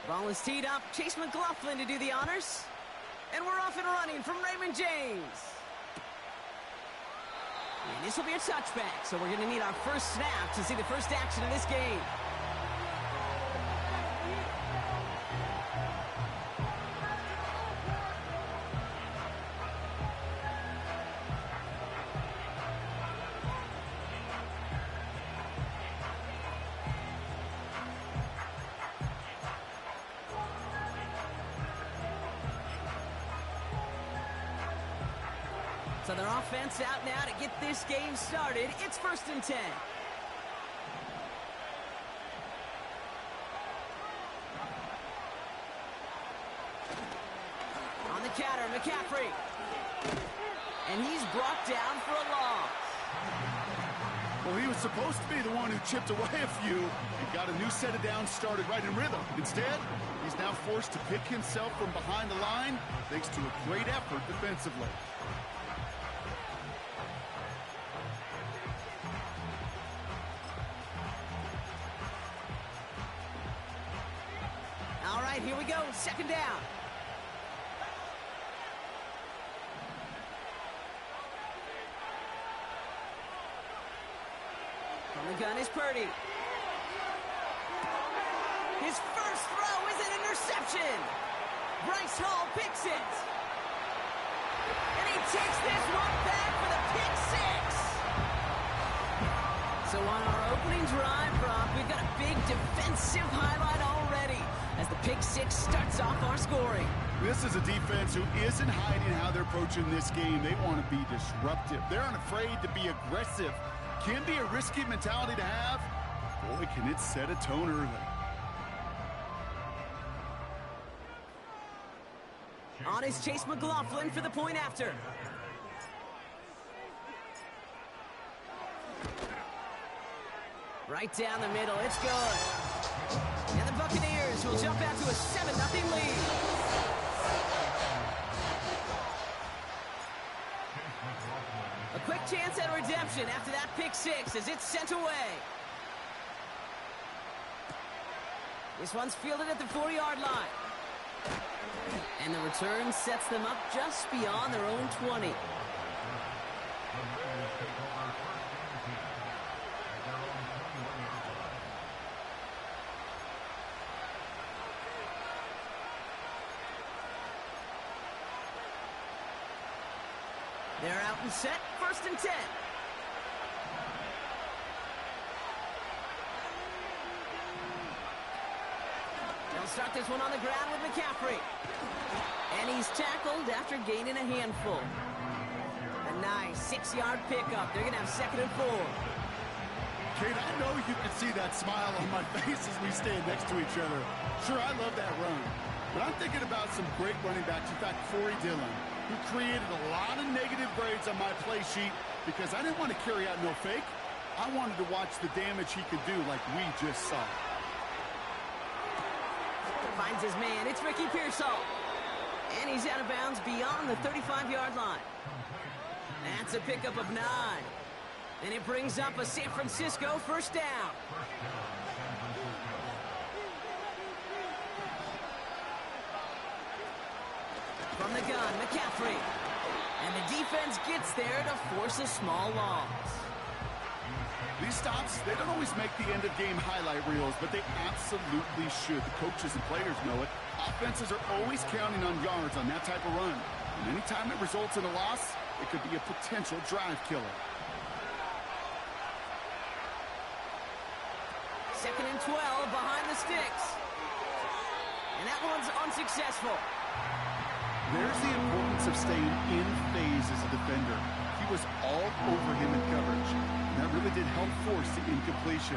Ball is teed up. Chase McLaughlin to do the honors. And we're off and running from Raymond James. And this will be a touchback, so we're going to need our first snap to see the first action of this game. So their offense out now to get this game started. It's 1st and 10. On the counter, McCaffrey. And he's brought down for a loss. Well, he was supposed to be the one who chipped away a few and got a new set of downs started right in rhythm. Instead, he's now forced to pick himself from behind the line thanks to a great effort defensively. All right, here we go. 2nd down. From the gun is Purdy. His first throw is an interception. Bryce Hall picks it. And he takes this one back for the pick six. So on our opening drive, Brock, we've got a big defensive highlight already as the pick six starts off our scoring. This is a defense who isn't hiding how they're approaching this game. They want to be disruptive. They're unafraid to be aggressive. Can be a risky mentality to have. Boy, can it set a tone early. On is Chase McLaughlin for the point after. Right down the middle, it's good. And the Buccaneers will jump out to a 7-0 lead. A quick chance at redemption after that pick six as it's sent away. This one's fielded at the 40-yard line. And the return sets them up just beyond their own 20. They're out and set, 1st and 10. They'll start this one on the ground with McCaffrey. And he's tackled after gaining a handful. A nice 6-yard pickup. They're going to have 2nd and 4. Kate, I know you can see that smile on my face as we stand next to each other. Sure, I love that run. But I'm thinking about some great running backs. In fact, Corey Dillon, who created a lot of negative grades on my play sheet because I didn't want to carry out no fake. I wanted to watch the damage he could do like we just saw. Finds his man. It's Ricky Pearsall. And he's out of bounds beyond the 35-yard line. That's a pickup of 9. And it brings up a San Francisco 1st down. From the gun, McCaffrey. And the defense gets there to force a small loss. These stops, they don't always make the end-of-game highlight reels, but they absolutely should. The coaches and players know it. Offenses are always counting on yards on that type of run. And anytime it results in a loss, it could be a potential drive killer. 2nd and 12 behind the sticks. And that one's unsuccessful. There's the importance of staying in phase as a defender. He was all over him in coverage, and that really did help force the incompletion.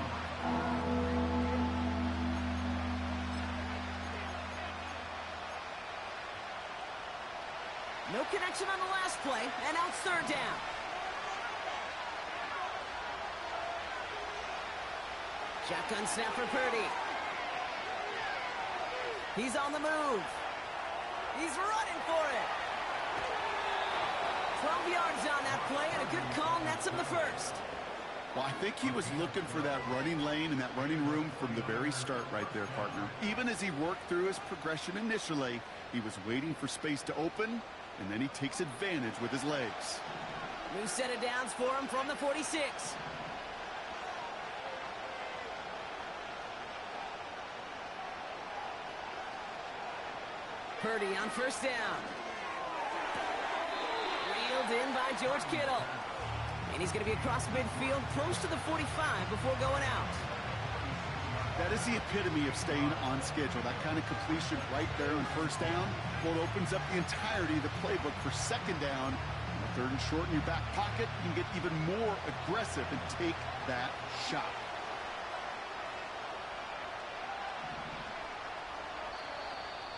No connection on the last play, and now it's 3rd down. Shotgun snap for Purdy. He's on the move. He's running for it. 12 yards on that play, and a good call nets him the 1st. Well, I think he was looking for that running lane and that running room from the very start right there, partner. Even as he worked through his progression initially, he was waiting for space to open, and then he takes advantage with his legs. New set of downs for him from the 46. Purdy on first down. Reeled in by George Kittle. And he's going to be across midfield, close to the 45 before going out. That is the epitome of staying on schedule. That kind of completion right there on first down. Well, it opens up the entirety of the playbook for second down. And third and short in your back pocket, you can get even more aggressive and take that shot.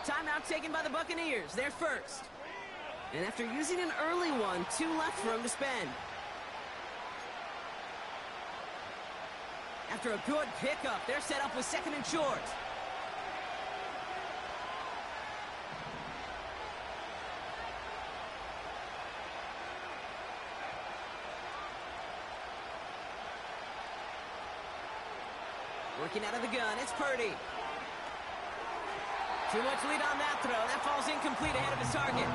Timeout taken by the Buccaneers. They're first. And after using an early one, 2 left for him to spend. After a good pickup, they're set up with second and short. Working out of the gun, it's Purdy. Too much lead on that throw. That falls incomplete ahead of his target.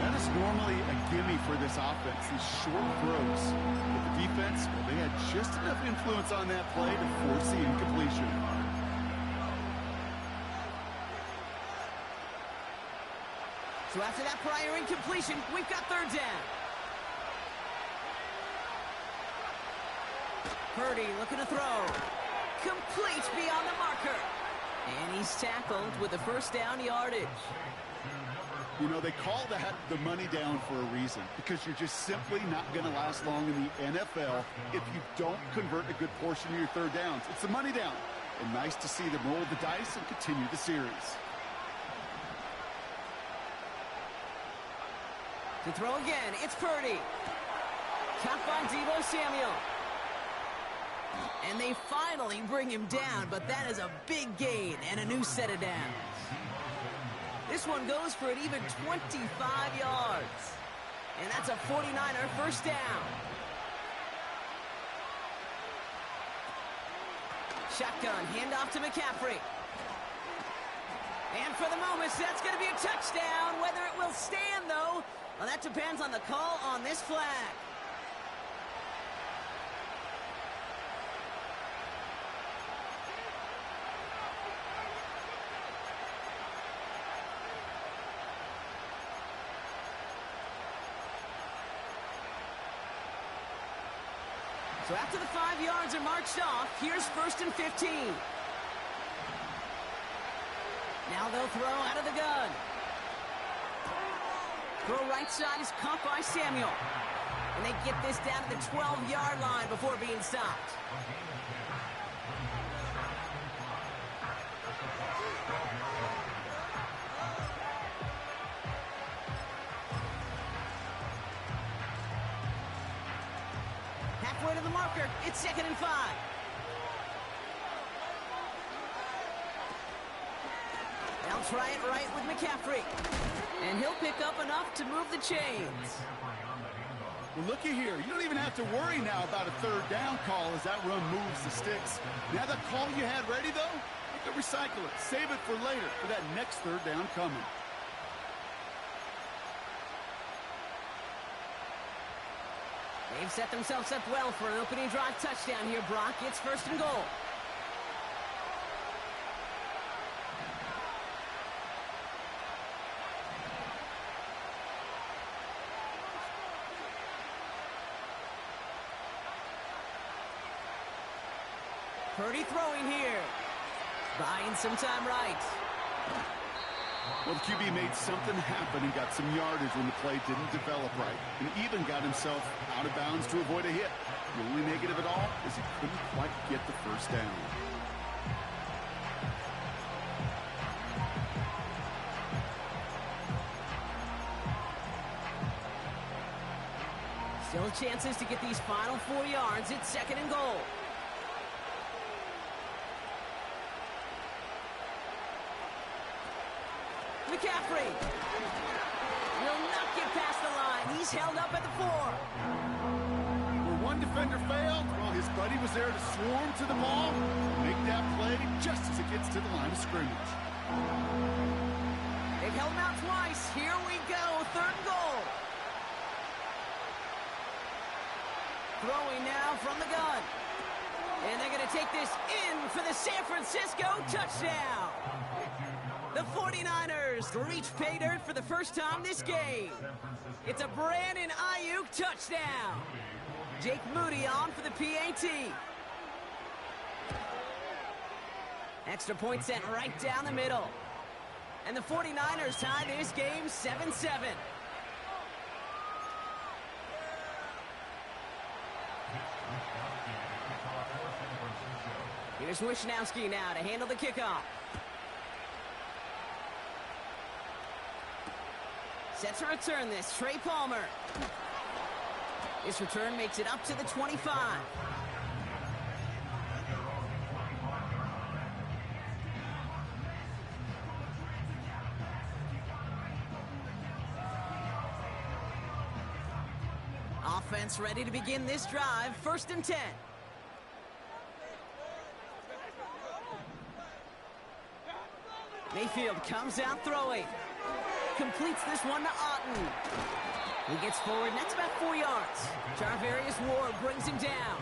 That is normally a gimme for this offense, these short throws. But the defense, well, they had just enough influence on that play to force the incompletion. So after that prior incompletion, we've got third down. Purdy looking to throw. Complete beyond the marker. And he's tackled with the first down yardage. You know, they call that the money down for a reason, because you're just simply not going to last long in the NFL if you don't convert a good portion of your third downs. It's the money down. And nice to see them roll the dice and continue the series. To throw again, it's Purdy. Caught by Deebo Samuel. And they finally bring him down, but that is a big gain and a new set of downs. This one goes for an even 25 yards. And that's a 49er first down. Shotgun, handoff to McCaffrey. And for the moment, that's going to be a touchdown. Whether it will stand, though, well, that depends on the call on this flag. So after the 5 yards are marched off, here's first and 15. Now they'll throw out of the gun. Throw right side is caught by Samuel. And they get this down to the 12-yard line before being stopped. Halfway to the marker, it's 2nd and 5. They'll try it right with McCaffrey. And he'll pick up enough to move the chains. Well, looky here. You don't even have to worry now about a third down call as that run moves the sticks. Now that call you had ready, though, you can recycle it. Save it for later for that next third down coming. They've set themselves up well for an opening drive touchdown here, Brock. It's 1st and goal. Purdy throwing here. Buying some time right. Well, the QB made something happen and got some yardage when the play didn't develop right, and even got himself out of bounds to avoid a hit. The only negative at all is he couldn't quite get the first down. Still chances to get these final 4 yards. It's 2nd and goal. McCaffrey will not get past the line. He's held up at the 4. Well, one one defender failed, well, his buddy was there to swarm to the ball, make that play just as it gets to the line of scrimmage. They've held him out twice. Here we go, third and goal. Throwing now from the gun. And they're going to take this in for the San Francisco touchdown. The 49ers reach pay dirt for the first time this game. It's a Brandon Ayuk touchdown. Jake Moody on for the PAT. Extra point sent right down the middle. And the 49ers tie this game 7-7. Here's Wishnowski now to handle the kickoff. Set to return this, Trey Palmer. This return makes it up to the 25. Offense ready to begin this drive, 1st and 10. Mayfield comes out throwing. Completes this one to Otten. He gets forward, and that's about 4 yards. Charvarius Ward brings him down.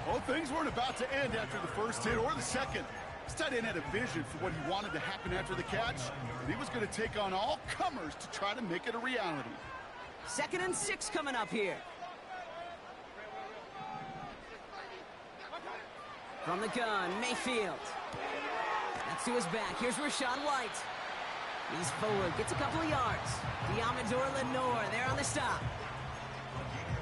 Well, things weren't about to end after the first hit or the second. This tight end had a vision for what he wanted to happen after the catch, and he was going to take on all comers to try to make it a reality. 2nd and 6 coming up here. From the gun, Mayfield. That's to his back. Here's Rachaad White. He's forward, gets a couple of yards. Diamador Lenore there on the stop.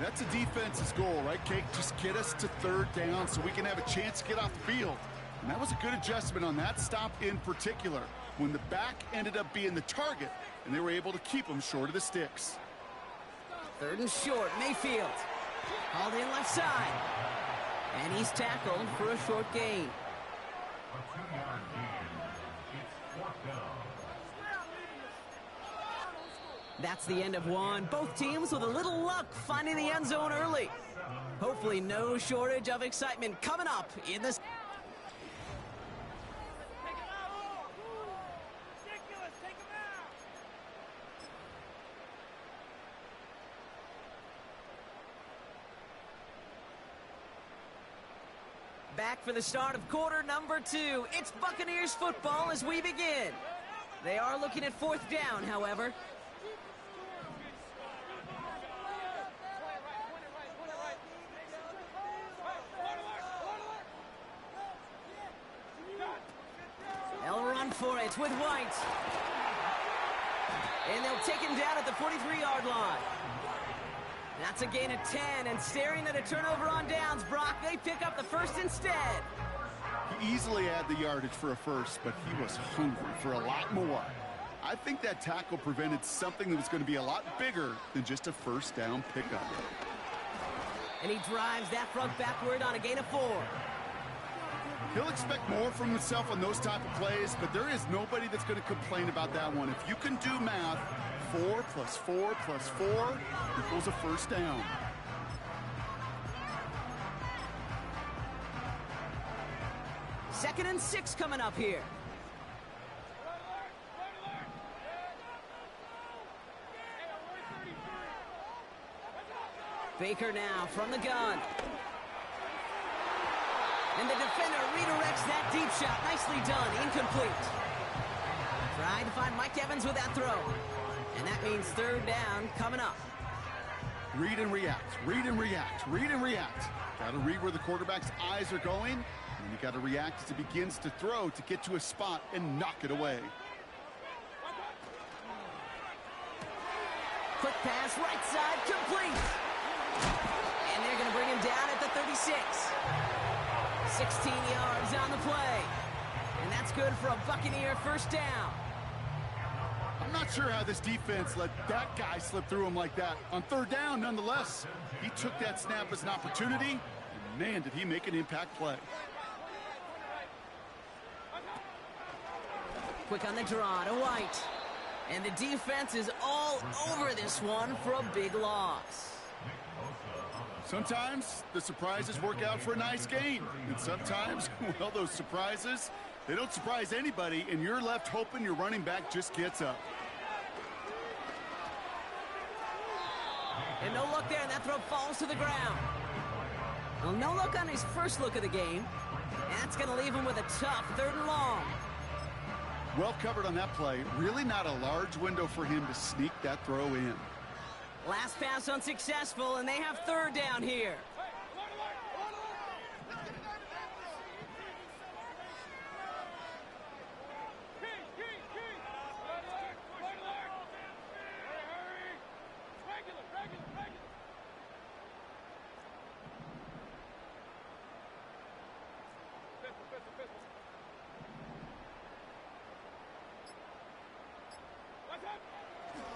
That's a defense's goal, right, Kate? Just get us to 3rd down so we can have a chance to get off the field. And that was a good adjustment on that stop in particular, when the back ended up being the target, and they were able to keep him short of the sticks. 3rd and short, Mayfield. Hauled in left side. And he's tackled for a short gain. That's the end of one. Both teams with a little luck finding the end zone early. Hopefully no shortage of excitement coming up in this. Back for the start of quarter number 2. It's Buccaneers football as we begin. They are looking at 4th down, however. They'll run for it with White. And they'll take him down at the 43-yard line. That's a gain of 10, and staring at a turnover on downs, Brock, they pick up the first instead. He easily had the yardage for a first, but he was hungry for a lot more. I think that tackle prevented something that was going to be a lot bigger than just a 1st down pickup. And he drives that front backward on a gain of 4. He'll expect more from himself on those type of plays, but there is nobody that's going to complain about that one. If you can do math, 4 plus 4 plus 4 equals a 1st down. Second and 6 coming up here. Baker now from the gun. And the defender redirects that deep shot. Nicely done. Incomplete. Trying to find Mike Evans with that throw. And that means 3rd down coming up. Read and react. Read and react. Read and react. Got to read where the quarterback's eyes are going. And you got to react as he begins to throw to get to a spot and knock it away. Quick pass, right side, complete. And they're going to bring him down at the 36. 16 yards on the play. And that's good for a Buccaneer 1st down. I'm not sure how this defense let that guy slip through him like that. On 3rd down, nonetheless, he took that snap as an opportunity, and man, did he make an impact play. Quick on the draw to White. And the defense is all over this one for a big loss. Sometimes the surprises work out for a nice game. And sometimes, well, those surprises, they don't surprise anybody, and you're left hoping your running back just gets up. And no look there, and that throw falls to the ground. Well, no look on his first look of the game. And that's going to leave him with a tough 3rd and long. Well covered on that play. Really not a large window for him to sneak that throw in. Last pass unsuccessful, and they have 3rd down here.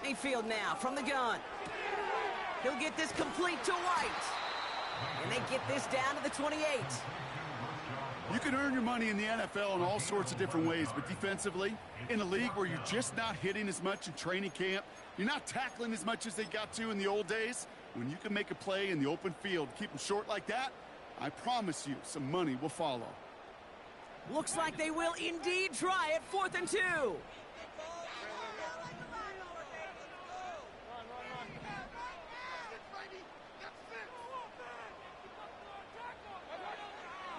Mayfield now from the gun. He'll get this complete to White. And they get this down to the 28. You can earn your money in the NFL in all sorts of different ways, but defensively, in a league where you're just not hitting as much in training camp, you're not tackling as much as they got to in the old days, when you can make a play in the open field, keep them short like that, I promise you some money will follow. Looks like they will indeed try it. 4th and 2.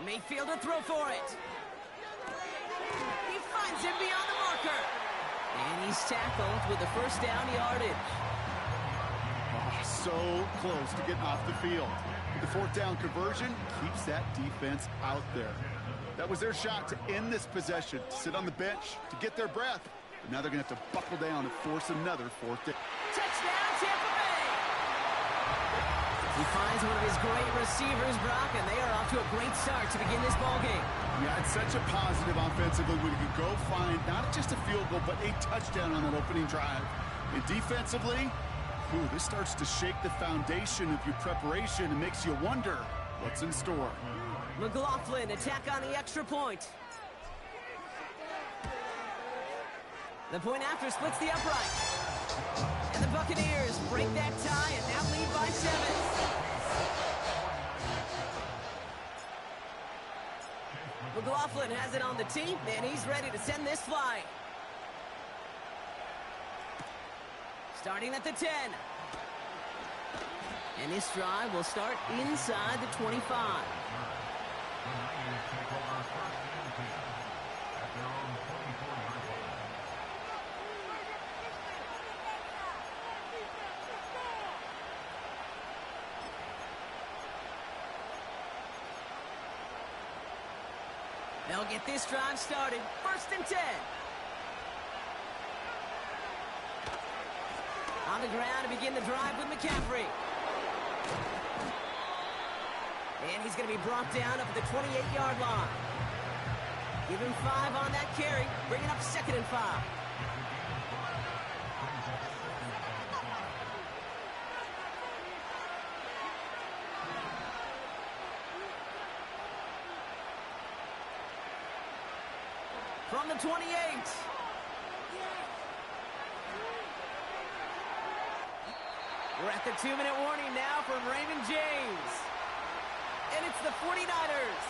Mayfield to throw for it. He finds him beyond the marker. And he's tackled with the 1st down yardage. Oh, so close to getting off the field. The 4th down conversion keeps that defense out there. That was their shot to end this possession, to sit on the bench, to get their breath. But now they're going to have to buckle down and force another 4th down. Touchdown, Tampa Bay! He finds one of his great receivers, Brock, and they are off to a great start to begin this ballgame. Yeah, it's such a positive offensively when you can go find not just a field goal, but a touchdown on that opening drive. And defensively, this starts to shake the foundation of your preparation and makes you wonder what's in store. McLaughlin attack on the extra point. The point after splits the upright. And the Buccaneers break that tie and now lead by 7. McLaughlin has it on the tee, and he's ready to send this flying. Starting at the 10. And this drive will start inside the 25. They'll get this drive started. 1st and 10. On the ground to begin the drive with McCaffrey. And he's going to be brought down up at the 28-yard line. Give him 5 on that carry, bringing up 2nd and 5. From the 28. We're at the 2-minute warning now from Raymond James. And it's the 49ers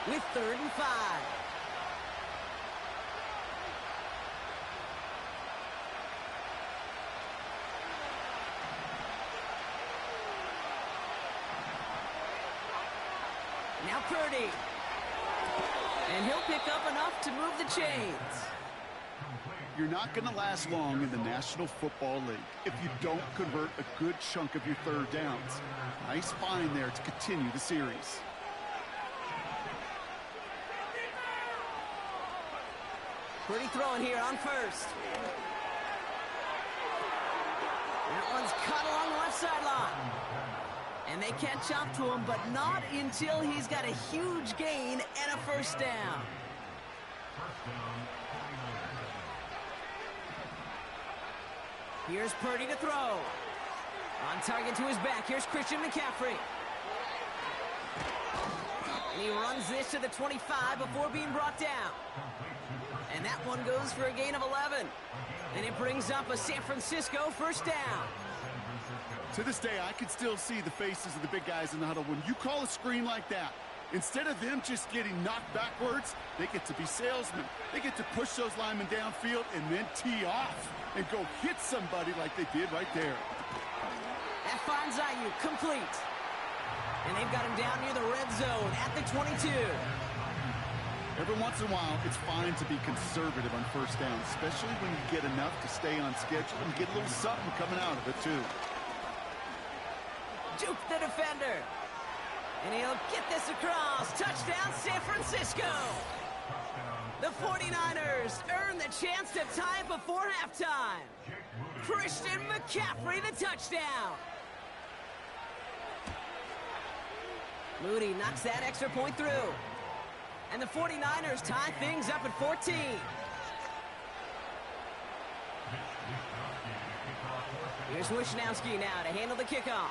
with 3rd and 5. Now Purdy. And he'll pick up enough to move the chains. You're not going to last long in the National Football League if you don't convert a good chunk of your 3rd downs. Nice find there to continue the series. Pretty throwing here on 1st. That one's cut along the left sideline. And they catch up to him, but not until he's got a huge gain and a 1st down. Here's Purdy to throw. On target to his back. Here's Christian McCaffrey. And he runs this to the 25 before being brought down. And that one goes for a gain of 11. And it brings up a San Francisco 1st down. To this day, I can still see the faces of the big guys in the huddle. When you call a screen like that, instead of them just getting knocked backwards, they get to be salesmen. They get to push those linemen downfield and then tee off and go hit somebody like they did right there. That finds Ayuk complete. And they've got him down near the red zone at the 22. Every once in a while, it's fine to be conservative on first down, especially when you get enough to stay on schedule and get a little something coming out of it, too. Juke the defender. And he'll get this across. Touchdown, San Francisco. The 49ers earn the chance to tie before halftime. Christian McCaffrey, the touchdown. Moody knocks that extra point through. And the 49ers tie things up at 14. Here's Wishnowski now to handle the kickoff.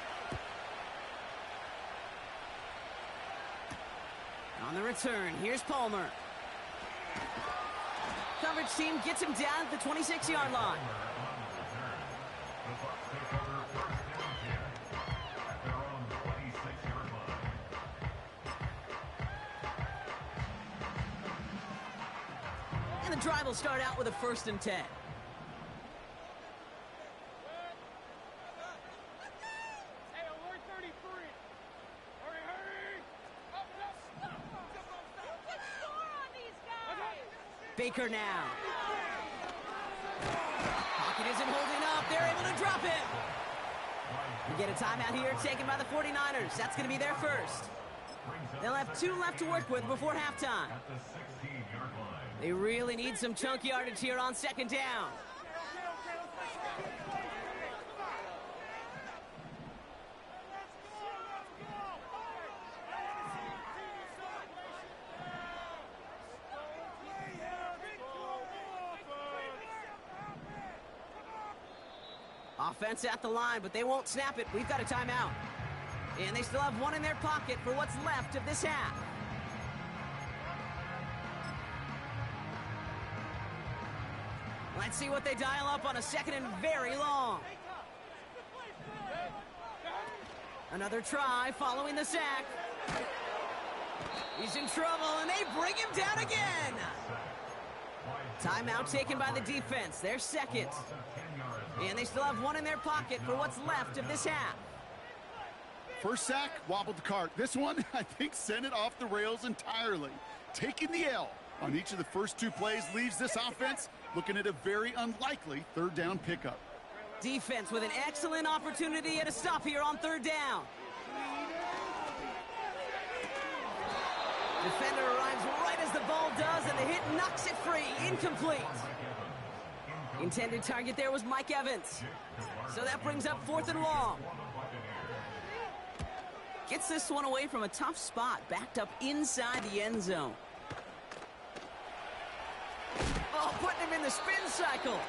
On the return, here's Palmer. Coverage team gets him down at the 26-yard line. And the drive will start out with a 1st and 10. Baker now. Pocket isn't holding up. They're able to drop it. We get a timeout here taken by the 49ers. That's going to be their first. They'll have 2 left to work with before halftime. They really need some chunk yardage here on 2nd down. Offense at the line, but they won't snap it. We've got a timeout. And they still have 1 in their pocket for what's left of this half. Let's see what they dial up on a 2nd and very long. Another try following the sack. He's in trouble, and they bring him down again. Timeout taken by the defense. Their 2nd. And they still have 1 in their pocket for what's left of this half. First sack, wobbled the cart. This one, I think, sent it off the rails entirely. Taking the L on each of the first 2 plays leaves this offense looking at a very unlikely 3rd down pickup. Defense with an excellent opportunity at a stop here on 3rd down. Defender arrives right as the ball does, and the hit knocks it free. Incomplete. Intended target there was Mike Evans. So that brings up 4th and long. Gets this one away from a tough spot, backed up inside the end zone. Oh, putting him in the spin cycle.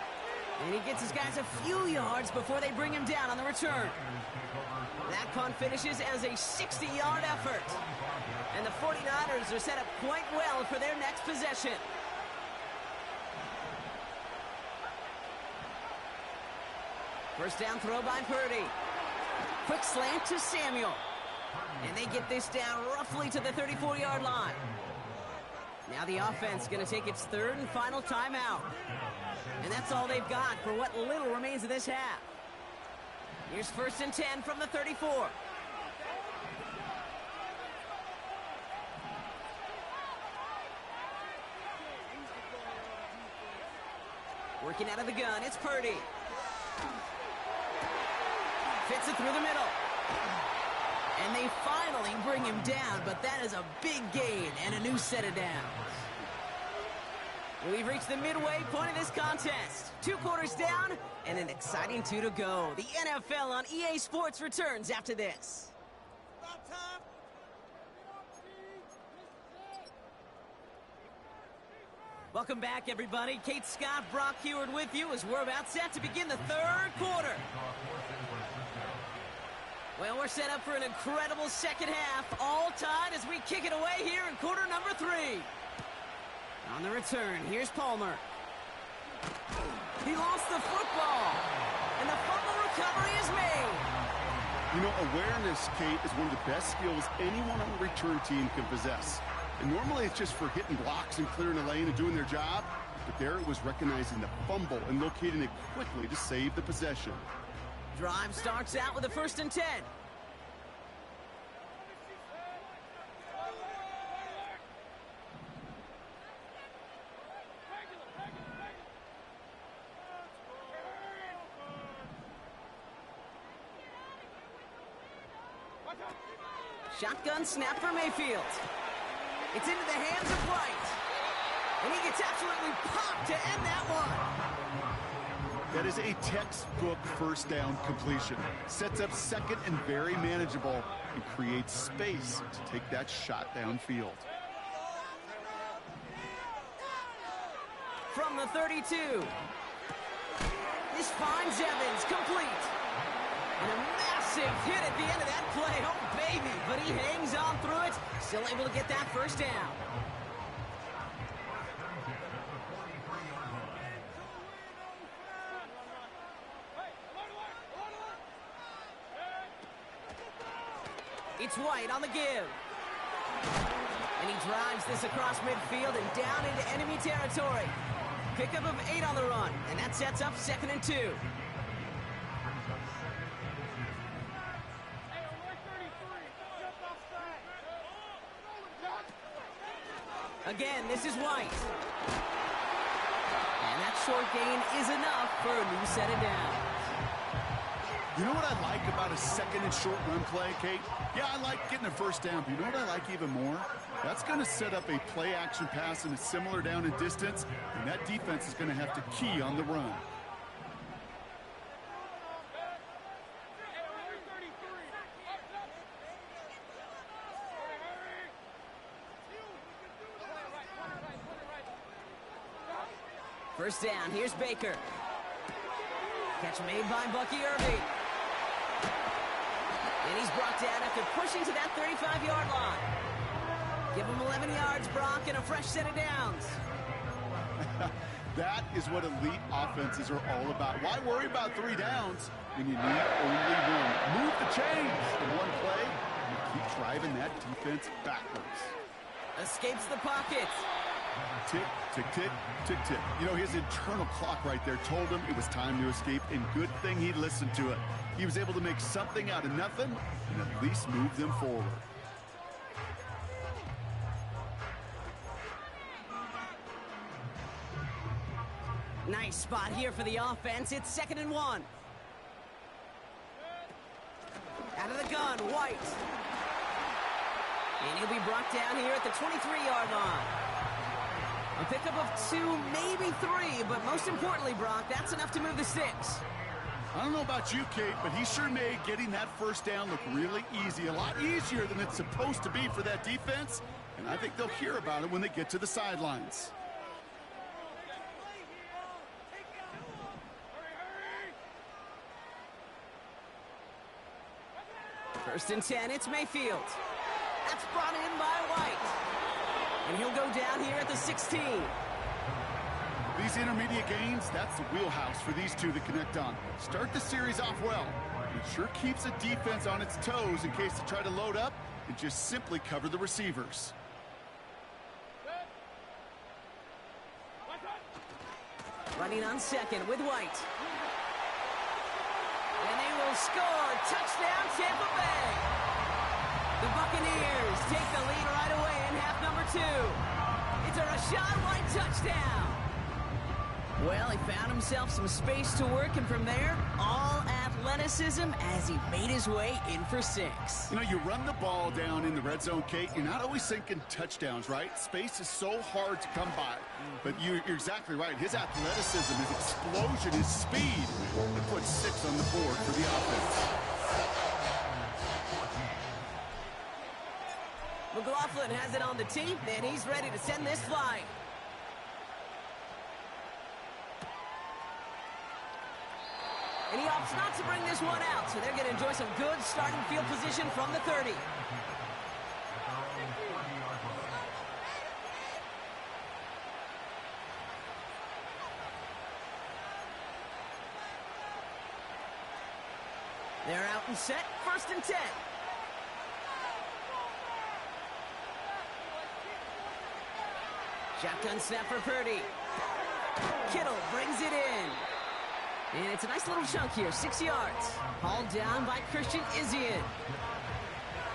And he gets his guys a few yards before they bring him down on the return. That punt finishes as a 60-yard effort. And the 49ers are set up quite well for their next possession. First down throw by Purdy. Quick slant to Samuel. And they get this down roughly to the 34-yard line. Now the offense going to take its 3rd and final timeout. And that's all they've got for what little remains of this half. Here's 1st and 10 from the 34. Working out of the gun, it's Purdy. Fits it through the middle. And they finally bring him down, but that is a big gain and a new set of downs. We've reached the midway point of this contest. 2 quarters down and an exciting 2 to go. The NFL on EA Sports returns after this. Welcome back, everybody. Kate Scott, Brock Heward with you as we're about set to begin the 3rd quarter. Well, we're set up for an incredible 2nd half, all tied as we kick it away here in quarter number 3. On the return, here's Palmer. He lost the football, and the fumble recovery is made. You know, awareness, Kate, is one of the best skills anyone on the return team can possess. And normally it's just for hitting blocks and clearing a lane and doing their job. But there it was recognizing the fumble and locating it quickly to save the possession. Drive starts out with a 1st and 10. Shotgun snap for Mayfield. It's into the hands of White. And he gets absolutely popped to end that one. That is a textbook 1st down completion. Sets up 2nd and very manageable and creates space to take that shot downfield. From the 32. This finds Evans complete. And a massive hit at the end of that play. Oh, baby. But he hangs on through it. Still able to get that 1st down. It's White on the give. And he drives this across midfield and down into enemy territory. Pickup of 8 on the run. And that sets up 2nd and 2. Again, this is White. And that short gain is enough for a new set of downs. You know what I like about a 2nd and short run play, Kate? Yeah, I like getting a 1st down, but you know what I like even more? That's going to set up a play-action pass in a similar down and distance, and that defense is going to have to key on the run. First down, here's Baker. Catch made by Bucky Irving. And he's brought down after pushing to that 35-yard line. Give him 11 yards, Brock, and a fresh set of downs. That is what elite offenses are all about. Why worry about 3 downs when you need only 1? Move the chains in one play and keep driving that defense backwards. Escapes the pocket. Tick, tick, tick, tick, tick. You know, his internal clock right there told him it was time to escape, and good thing he listened to it. He was able to make something out of nothing and at least move them forward. Nice spot here for the offense. It's 2nd and 1. Out of the gun, White. And he'll be brought down here at the 23-yard line. A pickup of 2, maybe 3, but most importantly, Brock, that's enough to move the sticks. I don't know about you, Kate, but he sure made getting that 1st down look really easy. A lot easier than it's supposed to be for that defense, and I think they'll hear about it when they get to the sidelines. First and 10, it's Mayfield. That's brought in by White. And he'll go down here at the 16. These intermediate gains, that's the wheelhouse for these two to connect on. Start the series off well. It sure keeps the defense on its toes in case they try to load up and just simply cover the receivers. Running on 2nd with White. And they will score. Touchdown, Tampa Bay. The Buccaneers take the lead right away in half number 2. It's a Rachaad White touchdown. Well, he found himself some space to work, and from there, all athleticism as he made his way in for 6. You know, you run the ball down in the red zone, Kate, you're not always thinking touchdowns, right? Space is so hard to come by. But you're exactly right. His athleticism, his explosion, his speed, it puts 6 on the board for the offense. McLaughlin has it on the tee, and he's ready to send this flying. And he opts not to bring this one out, so they're going to enjoy some good starting field position from the 30. They're out and set, 1st and 10. Shotgun snap for Purdy. Kittle brings it in. And it's a nice little chunk here, 6 yards. Hauled down by Christian Izien.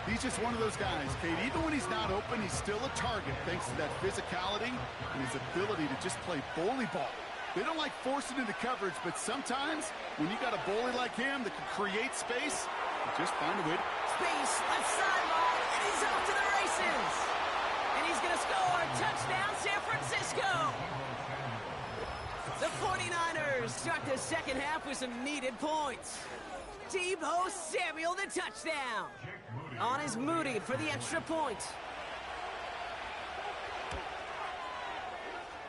He's just one of those guys, Kate. Even when he's not open, he's still a target thanks to that physicality and his ability to just play bully ball. They don't like forcing into coverage, but sometimes when you got a bully like him that can create space, just find a way to... Space, left sideline, and he's off to the races. And he's going to score. Touchdown, San Francisco. The 49ers start the second half with some needed points. Deebo Samuel, the touchdown. On is Moody for the extra point.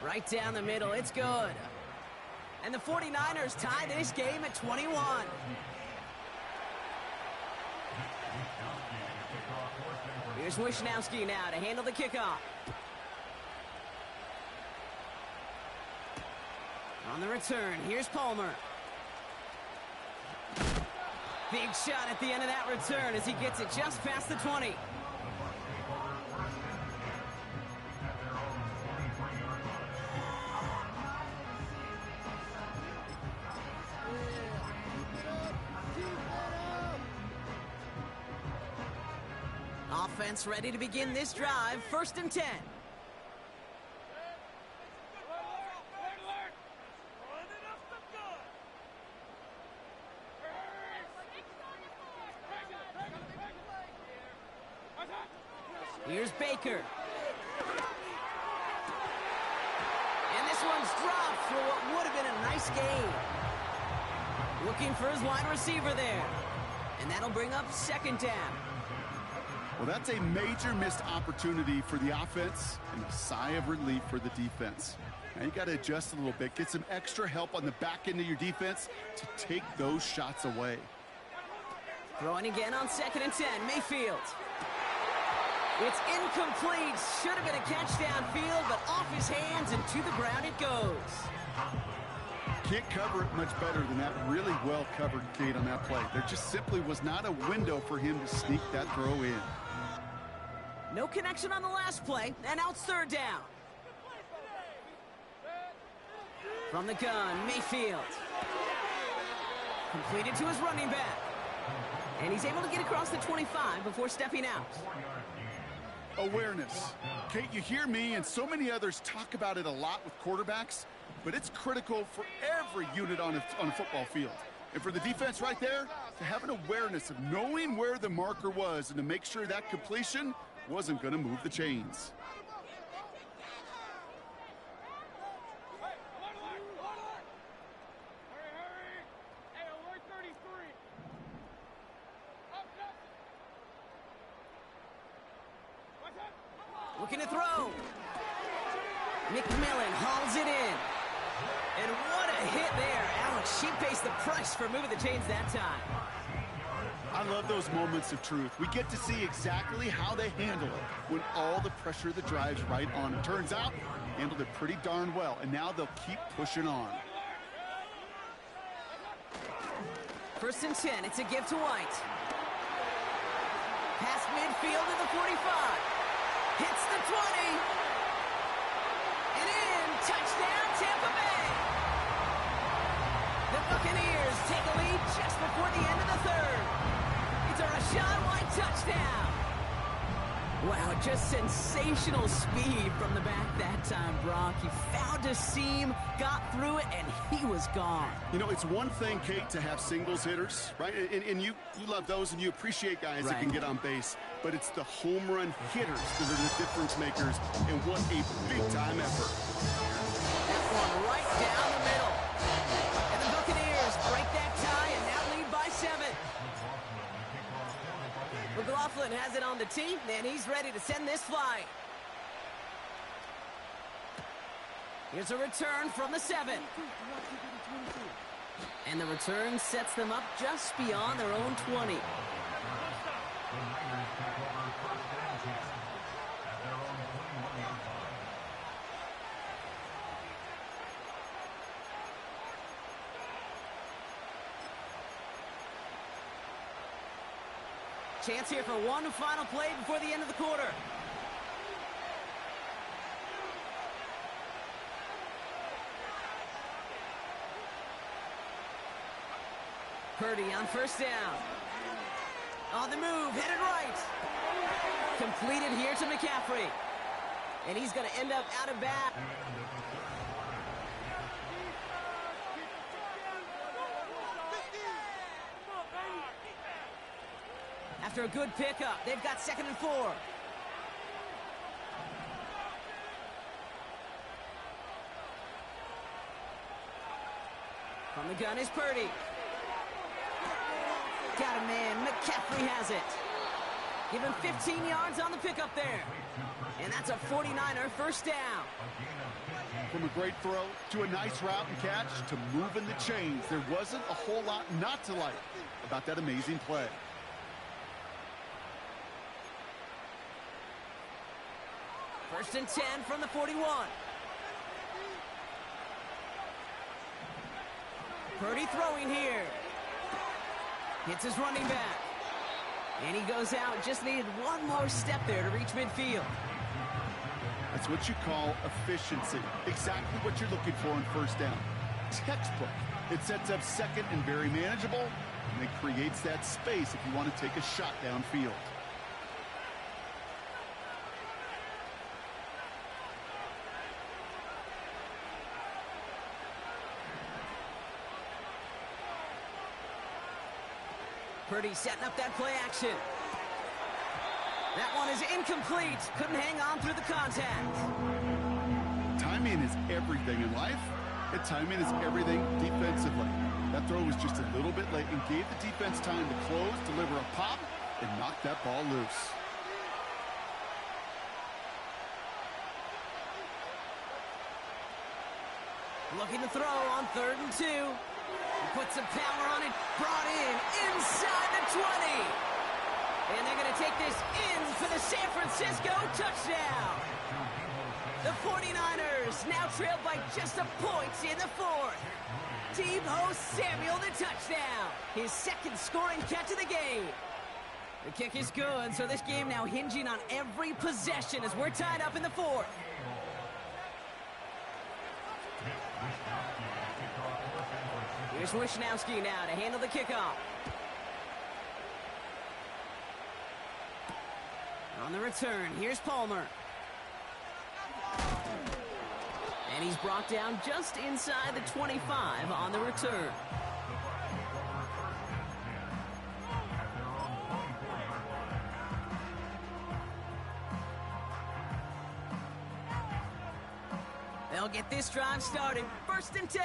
Right down the middle, it's good. And the 49ers tie this game at 21. Here's Wishnowski now to handle the kickoff. On the return, here's Palmer. Big shot at the end of that return as he gets it just past the 20. Offense ready to begin this drive, 1st and 10. Here's Baker. And this one's dropped for what would have been a nice gain. Looking for his wide receiver there. And that'll bring up 2nd down. Well, that's a major missed opportunity for the offense and a sigh of relief for the defense. Now you got to adjust a little bit, get some extra help on the back end of your defense to take those shots away. Throwing again on 2nd and 10, Mayfield. It's incomplete. Should have been a catch downfield, but off his hands and to the ground it goes. Can't cover it much better than that. Really well covered, Kate, on that play. There just simply was not a window for him to sneak that throw in. No connection on the last play, and now it's 3rd down. From the gun, Mayfield. Completed to his running back. And he's able to get across the 25 before stepping out. Awareness. Kate, you hear me and so many others talk about it a lot with quarterbacks, but it's critical for every unit on a football field. And for the defense right there, to have an awareness of knowing where the marker was and to make sure that completion wasn't going to move the chains. Looking to throw. McMillan hauls it in. And what a hit there. Alex, she pays the price for moving the chains that time. I love those moments of truth. We get to see exactly how they handle it when all the pressure that drives right on them. Turns out, handled it pretty darn well, and now they'll keep pushing on. 1st and 10, it's a give to White. Past midfield to the 45. Hits the 20. And in, touchdown, Tampa Bay. The Buccaneers take a lead just before the end of the 3rd. It's a Rachaad White touchdown. Wow, just sensational speed from the back that time, Brock. He found a seam, got through it, and he was gone. You know, it's one thing, Kate, to have singles hitters, right? And you love those, and you appreciate guys that can get on base. But it's the home run hitters that are the difference makers, and what a big-time effort. That one right down the middle. And the Buccaneers break that tie and now lead by 7. McLaughlin has it on the tee, and he's ready to send this flight. Here's a return from the 7. And the return sets them up just beyond their own 20. Chance here for one final play before the end of the quarter. Purdy on first down. On the move, headed right. Completed here to McCaffrey. And he's going to end up out of bounds. After a good pickup, they've got 2nd and 4. From the gun is Purdy. Got a man. McCaffrey has it. Give him 15 yards on the pickup there. And that's a 49er first down. From a great throw to a nice route and catch to moving the chains, there wasn't a whole lot not to like about that amazing play. First and 10 from the 41. Purdy throwing here. Hits his running back. And he goes out. Just needed one more step there to reach midfield. That's what you call efficiency. Exactly what you're looking for on first down. Textbook. It sets up second and very manageable, and it creates that space if you want to take a shot downfield. Purdy setting up that play action. That one is incomplete. Couldn't hang on through the contact. Timing is everything in life, and timing is everything defensively. That throw was just a little bit late and gave the defense time to close, deliver a pop, and knock that ball loose. Looking to throw on 3rd and 2. Put some power on it. Brought in inside the 20. And they're going to take this in for the San Francisco touchdown. The 49ers now trail by just a point in the 4th. Deebo Samuel the touchdown. His 2nd scoring catch of the game. The kick is good, so this game now hinging on every possession as we're tied up in the 4th. Here's Wishnowski now to handle the kickoff. On the return, here's Palmer. And he's brought down just inside the 25 on the return. They'll get this drive started. 1st and 10.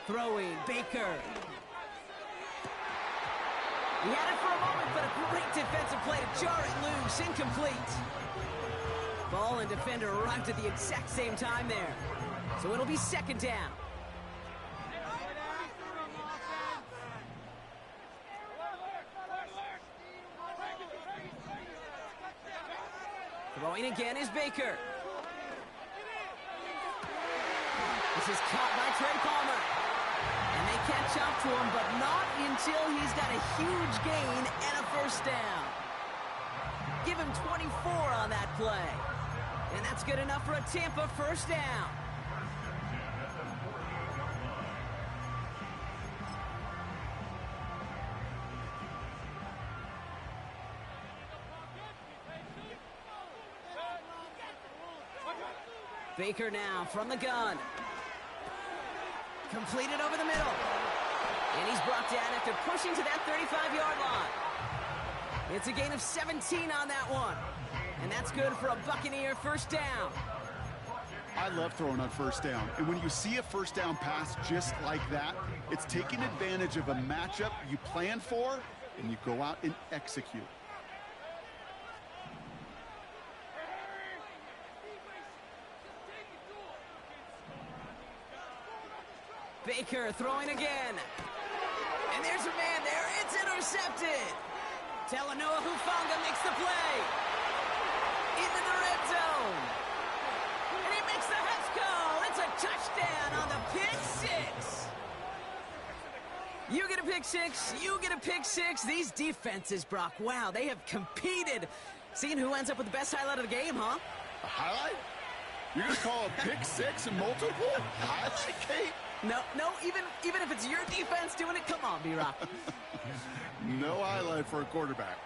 Throwing, Baker. He had it for a moment, but a great defensive play to jar it loose. Incomplete. Ball and defender arrived at the exact same time there. So it'll be 2nd down. Throwing again is Baker. This is caught by Trey Palmer. And they catch up to him, but not until he's got a huge gain and a first down. Give him 24 on that play. And that's good enough for a Tampa first down. Baker now from the gun. Completed over the middle. And he's brought down after pushing to that 35-yard line. It's a gain of 17 on that one. And that's good for a Buccaneer first down. I love throwing on first down. And when you see a first down pass just like that, it's taking advantage of a matchup you plan for, and you go out and execute. Baker throwing again. And there's a man there. It's intercepted. Talanoa Hufanga makes the play. Into the red zone. And he makes the Hefco. It's a touchdown on the pick six. You get a pick six. You get a pick six. These defenses, Brock, wow, they have competed. Seeing who ends up with the best highlight of the game, huh? A highlight? You're going to call a pick six and multiple? Highlight, Kate? No, even if it's your defense doing it, come on, B-Rock. No highlight for a quarterback.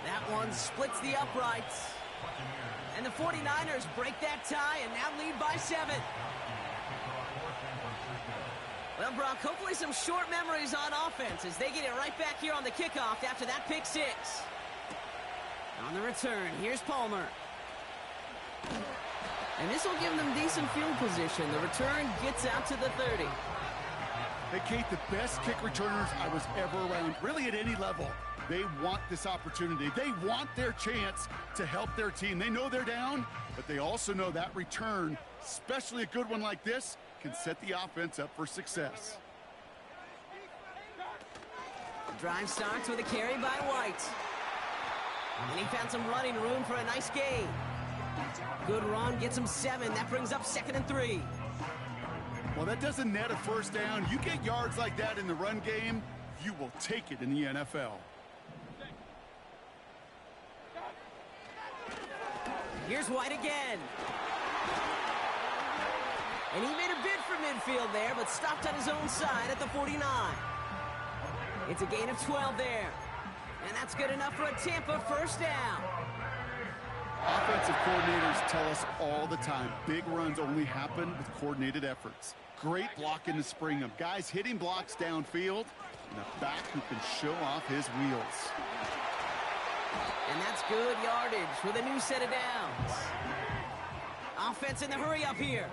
That one splits the uprights. And the 49ers break that tie and now lead by 7. Well, Brock, hopefully some short memories on offense as they get it right back here on the kickoff after that pick six. On the return, here's Palmer. And this will give them decent field position. The return gets out to the 30. Hey, Kate, the best kick returners I was ever around, really at any level, they want this opportunity. They want their chance to help their team. They know they're down, but they also know that return, especially a good one like this, can set the offense up for success. The drive starts with a carry by White. And he found some running room for a nice gain. Good run, gets him 7. That brings up 2nd and 3. Well, that doesn't net a first down. You get yards like that in the run game, you will take it in the NFL. Here's White again. And he made a bid for midfield there, but stopped on his own side at the 49. It's a gain of 12 there. And that's good enough for a Tampa first down. Offensive coordinators tell us all the time, big runs only happen with coordinated efforts. Great block in the spring of guys hitting blocks downfield, and a back who can show off his wheels. And that's good yardage with a new set of downs. Offense in the hurry up here.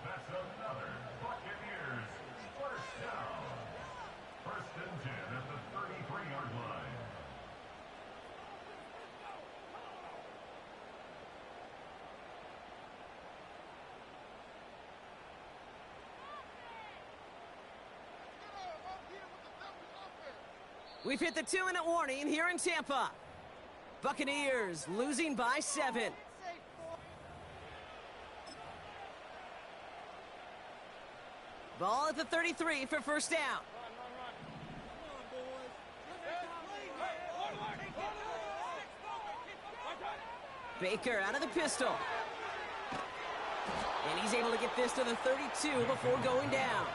That's another Buccaneers first down. 1st and 10 at the 33-yard line. We've hit the 2-minute warning here in Tampa. Buccaneers losing by 7. Ball at the 33 for first down. Baker out of the pistol. And he's able to get this to the 32 before going down.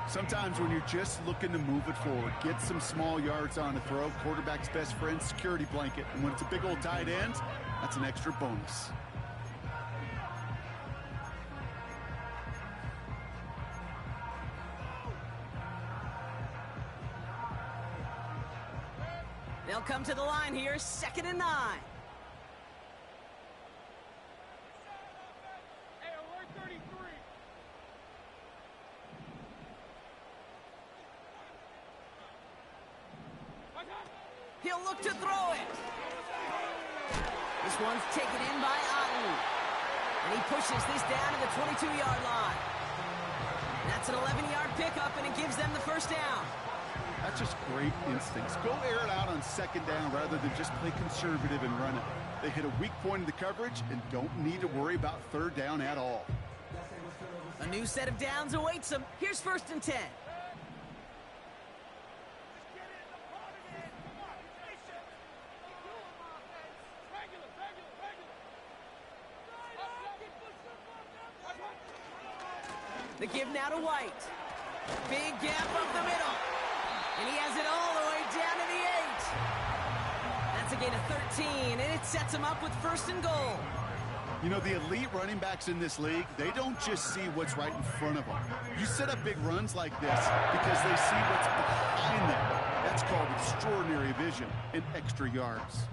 Sometimes when you're just looking to move it forward, get some small yards on the throw, quarterback's best friend, security blanket. And when it's a big old tight end, that's an extra bonus. They'll come to the line here, 2nd and 9. He'll look to throw it. This one's taken in by Otten. And he pushes this down to the 22-yard line. That's an 11-yard pickup, and it gives them the first down. That's just great instincts. Go air it out on 2nd down rather than just play conservative and run it. They hit a weak point in the coverage and don't need to worry about 3rd down at all. A new set of downs awaits them. Here's 1st and 10. The give now to White. Big gap up the middle. And he has it all the way down to the 8. That's a gain of 13, and it sets him up with 1st and goal. You know, the elite running backs in this league, they don't just see what's right in front of them. You set up big runs like this because they see what's behind them. That's called extraordinary vision and extra yards.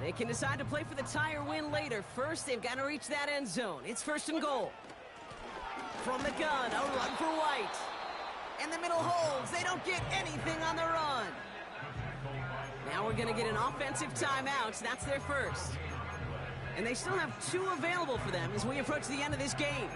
They can decide to play for the tie or win later. First, they've got to reach that end zone. It's 1st and goal. From the gun, a run for White. And the middle holds. They don't get anything on the run. Now we're going to get an offensive timeout. That's their first. And they still have 2 available for them as we approach the end of this game.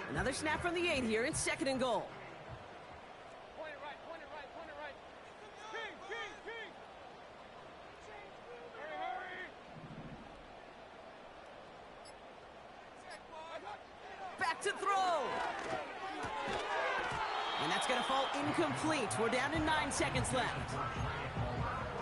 Another snap from the 8 here. It's 2nd and goal. Point it right, point it right, point it right. King, king, king. Hurry, hurry. Back to throw. And that's going to fall incomplete. We're down to 9 seconds left.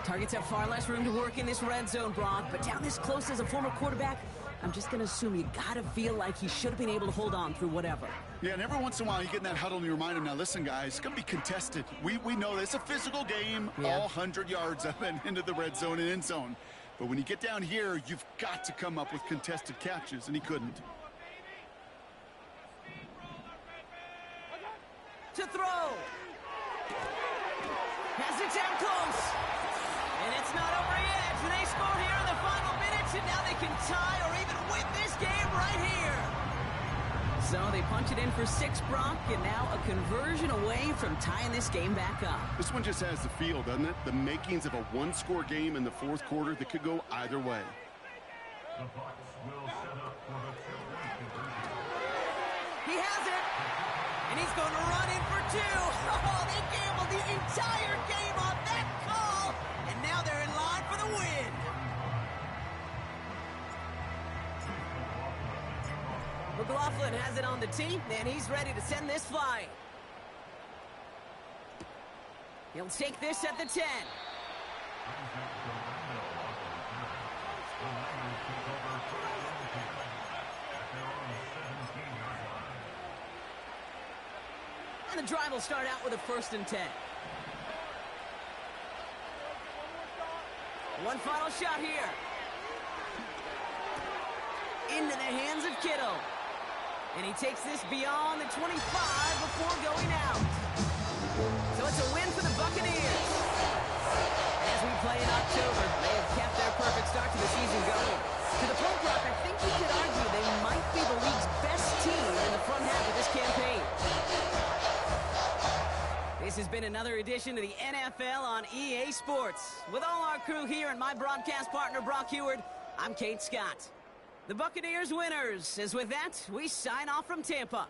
Targets have far less room to work in this red zone, Brock, but down this close as a former quarterback, I'm just going to assume you got to feel like he should have been able to hold on through whatever. Yeah, and every once in a while you get in that huddle and you remind him, now listen, guys, it's going to be contested. We know this. It's a physical game, all 100 yards up and into the red zone and end zone. But when you get down here, you've got to come up with contested catches, and he couldn't. To throw. Has it down close. And it's not over yet. They score here in the final minutes, and now they can tie or even win this game right here. So they punch it in for 6, Brock, and now a conversion away from tying this game back up. This one just has the feel, doesn't it? The makings of a one-score game in the 4th quarter that could go either way. The Bucs will set up for the two-point conversion. He has it. And he's going to run in for 2. Oh, they gambled the entire game on that call. And now they're in line for the win. McLaughlin has it on the tee, and he's ready to send this flying. He'll take this at the 10. And the drive will start out with a 1st and 10. One final shot here. Into the hands of Kittle. And he takes this beyond the 25 before going out. So it's a win for the Buccaneers. As we play in October, they have kept their perfect start to the season going. To the point, Brock, I think you could argue they might be the league's best team in the front half of this campaign. This has been another edition of the NFL on EA Sports. With all our crew here and my broadcast partner, Brock Heward, I'm Kate Scott. The Buccaneers winners, as with that, we sign off from Tampa.